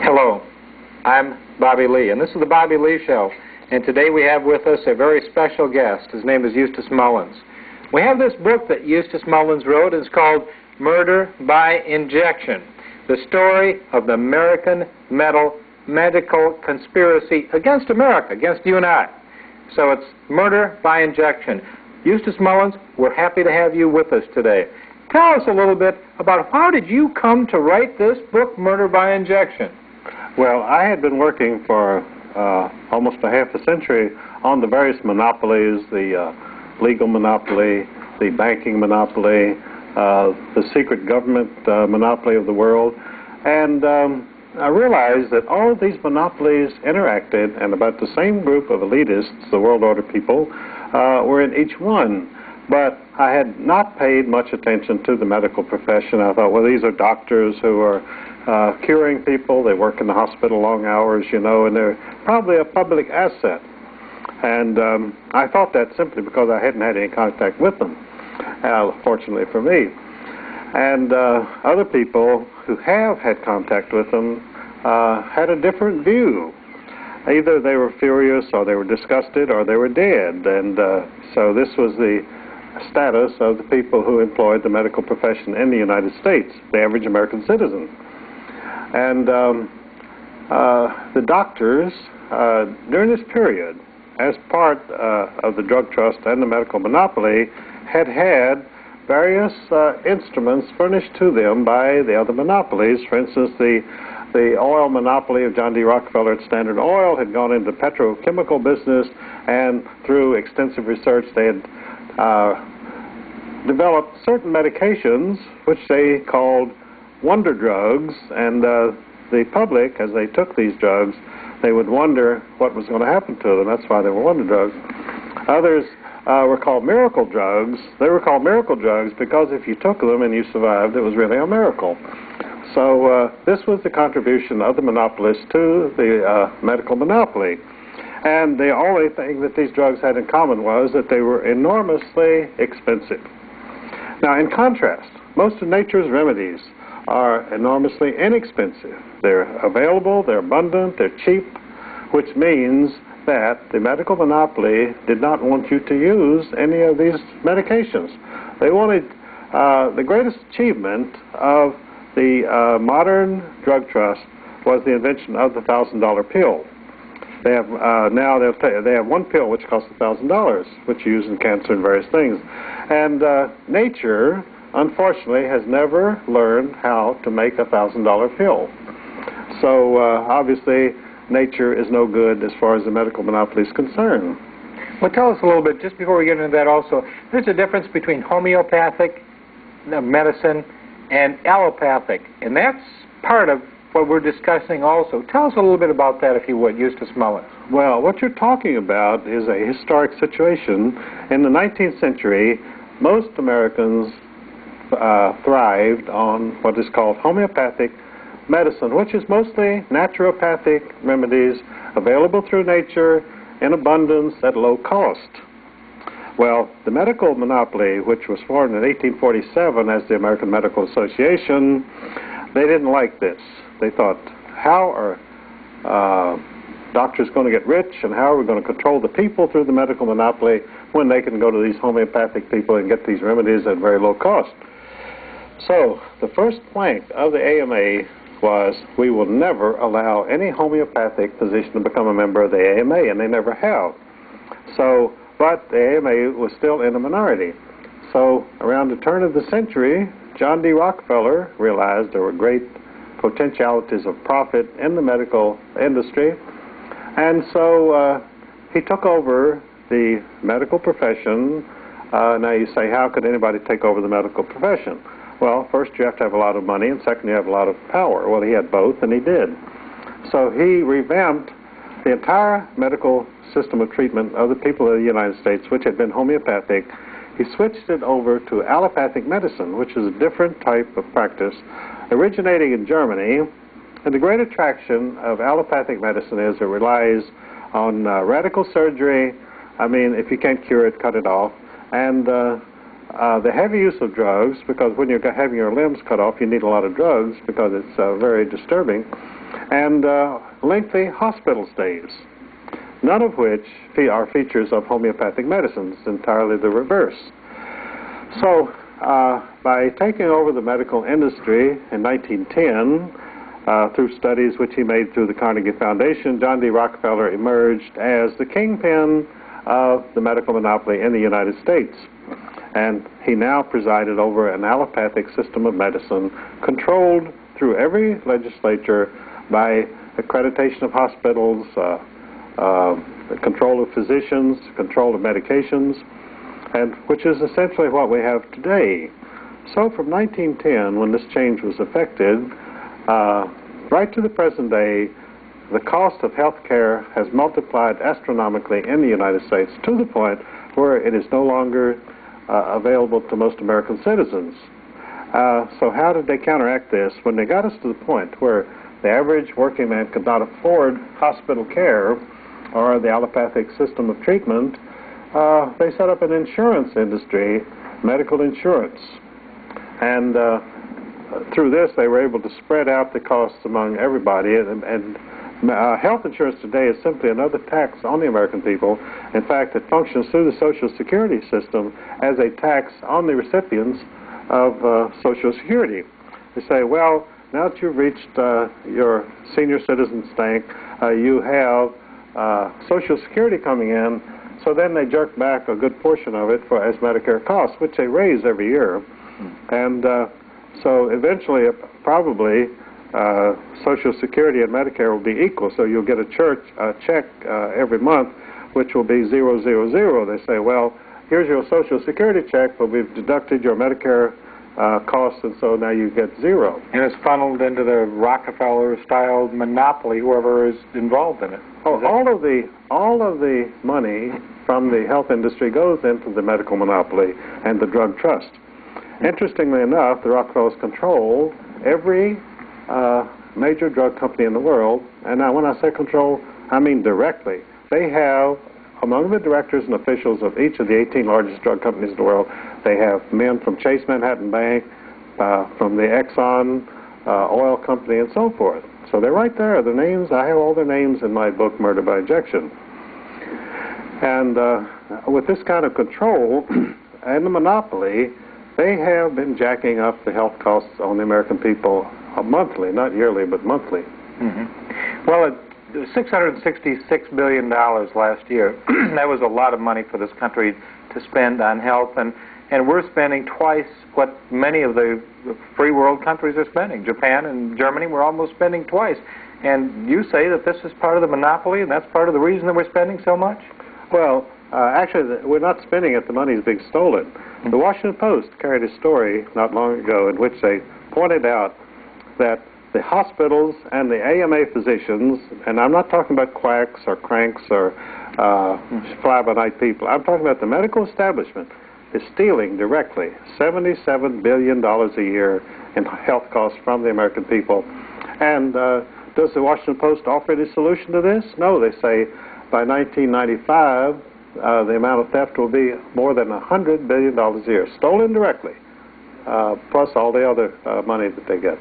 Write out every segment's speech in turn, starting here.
Hello, I'm Bobby Lee, and this is the Bobby Lee Show. And today we have with us a very special guest. His name is Eustace Mullins. We have this book that Eustace Mullins wrote. It's called Murder by Injection, the story of the American medical conspiracy against America, against you and I. So it's Murder by Injection. Eustace Mullins, we're happy to have you with us today. Tell us a little bit about how did you come to write this book, Murder by Injection? Well, I had been working for almost a half a century on the various monopolies, the legal monopoly, the banking monopoly, the secret government monopoly of the world. And I realized that all of these monopolies interacted, and about the same group of elitists, the world order people, were in each one. But I had not paid much attention to the medical profession. I thought, well, these are doctors who are curing people. They work in the hospital long hours, you know, and they're probably a public asset. And I thought that simply because I hadn't had any contact with them, fortunately for me. And other people who have had contact with them had a different view. Either they were furious, or they were disgusted, or they were dead. And so this was the status of the people who employed the medical profession in the United States, the average American citizen. And the doctors, during this period, as part of the drug trust and the medical monopoly, had various instruments furnished to them by the other monopolies. For instance, the oil monopoly of John D. Rockefeller at Standard Oil had gone into the petrochemical business, and through extensive research they had developed certain medications which they called wonder drugs, and the public, as they took these drugs, they would wonder what was going to happen to them. That's why they were wonder drugs. Others were called miracle drugs. They were called miracle drugs because if you took them and you survived, it was really a miracle. So this was the contribution of the monopolists to the medical monopoly. And the only thing that these drugs had in common was that they were enormously expensive. Now, in contrast, most of nature's remedies are enormously inexpensive. They're available, they're abundant, they're cheap, which means that the medical monopoly did not want you to use any of these medications. They wanted the greatest achievement of the modern drug trust was the invention of the $1,000 pill. They have now they have one pill which costs $1,000, which you use in cancer and various things. And nature, unfortunately, has never learned how to make a $1,000 pill. So obviously, nature is no good as far as the medical monopoly is concerned. Well, tell us a little bit, just before we get into that also, there's a difference between homeopathic medicine and allopathic, and that's part of what we're discussing also. Tell us a little bit about that, if you would, Eustace Mullins. Well, what you're talking about is a historic situation. In the 19th century, most Americans thrived on what is called homeopathic medicine, which is mostly naturopathic remedies available through nature in abundance at low cost. Well, the medical monopoly, which was formed in 1847 as the American Medical Association, they didn't like this. They thought, how are doctors going to get rich, and how are we going to control the people through the medical monopoly when they can go to these homeopathic people and get these remedies at very low cost? So the first plank of the AMA was, we will never allow any homeopathic physician to become a member of the AMA, and they never have. So, but the AMA was still in a minority. So around the turn of the century, John D. Rockefeller realized there were great potentialities of profit in the medical industry, and so he took over the medical profession. Now you say, how could anybody take over the medical profession? Well, first you have to have a lot of money, and second you have a lot of power. Well, he had both, and he did. So he revamped the entire medical system of treatment of the people of the United States, which had been homeopathic. He switched it over to allopathic medicine, which is a different type of practice, originating in Germany. And the great attraction of allopathic medicine is it relies on radical surgery. I mean, if you can't cure it, cut it off. And the heavy use of drugs, because when you're having your limbs cut off, you need a lot of drugs because it's very disturbing. And lengthy hospital stays, none of which are features of homeopathic medicine. It's entirely the reverse. So by taking over the medical industry in 1910, through studies which he made through the Carnegie Foundation, John D. Rockefeller emerged as the kingpin of the medical monopoly in the United States. And he now presided over an allopathic system of medicine controlled through every legislature by accreditation of hospitals, control of physicians, control of medications, and which is essentially what we have today. So from 1910, when this change was effected, right to the present day, the cost of health care has multiplied astronomically in the United States to the point where it is no longer available to most American citizens. So how did they counteract this? When they got us to the point where the average working man could not afford hospital care or the allopathic system of treatment, they set up an insurance industry, medical insurance. And through this, they were able to spread out the costs among everybody. And health insurance today is simply another tax on the American people. In fact, it functions through the Social Security system as a tax on the recipients of Social Security. They say, well, now that you've reached your senior citizen stamp, you have Social Security coming in, so then they jerk back a good portion of it as Medicare costs, which they raise every year. And so eventually, probably, Social Security and Medicare will be equal, so you'll get a check every month, which will be 000. They say, well, here's your Social Security check, but we've deducted your Medicare costs, and so now you get zero. And it's funneled into the Rockefeller-style monopoly, whoever is involved in it. Oh, all of the money from the health industry goes into the medical monopoly and the drug trust. Interestingly enough, the Rockefellers control every major drug company in the world, and now when I say control, I mean directly. They have, among the directors and officials of each of the 18 largest drug companies in the world, they have men from Chase Manhattan Bank, from the Exxon oil company, and so forth. So they're right there. The names, I have all their names in my book, Murder by Injection. And with this kind of control and the monopoly, they have been jacking up the health costs on the American people monthly, not yearly, but monthly. Mm-hmm. Well, $666 billion last year. That was a lot of money for this country to spend on health, and we're spending twice what many of the free world countries are spending. Japan and Germany, we're almost spending twice. And you say that this is part of the monopoly, and that's part of the reason that we're spending so much? Well, actually, we're not spending it. The money is being stolen. Mm-hmm. The Washington Post carried a story not long ago in which they pointed out that the hospitals and the AMA physicians, and I'm not talking about quacks or cranks or fly-by-night people, I'm talking about the medical establishment, is stealing directly $77 billion a year in health costs from the American people. And does the Washington Post offer any solution to this? No, they say by 1995, the amount of theft will be more than $100 billion a year, stolen directly, plus all the other money that they get.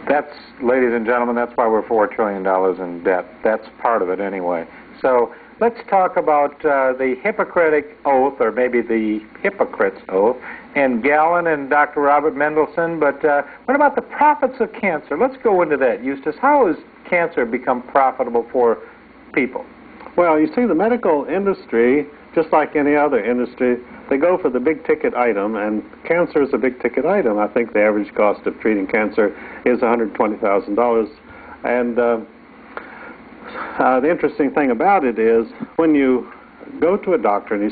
That's, ladies and gentlemen, that's why we're $4 trillion in debt. That's part of it anyway. So let's talk about the Hippocratic Oath, or maybe the Hypocrite's Oath, and Galen and Dr. Robert Mendelsohn. But what about the profits of cancer? Let's go into that, Eustace. How has cancer become profitable for people? Well, you see, the medical industry, just like any other industry, they go for the big-ticket item, and cancer is a big-ticket item. I think the average cost of treating cancer is $120,000. And the interesting thing about it is when you go to a doctor and he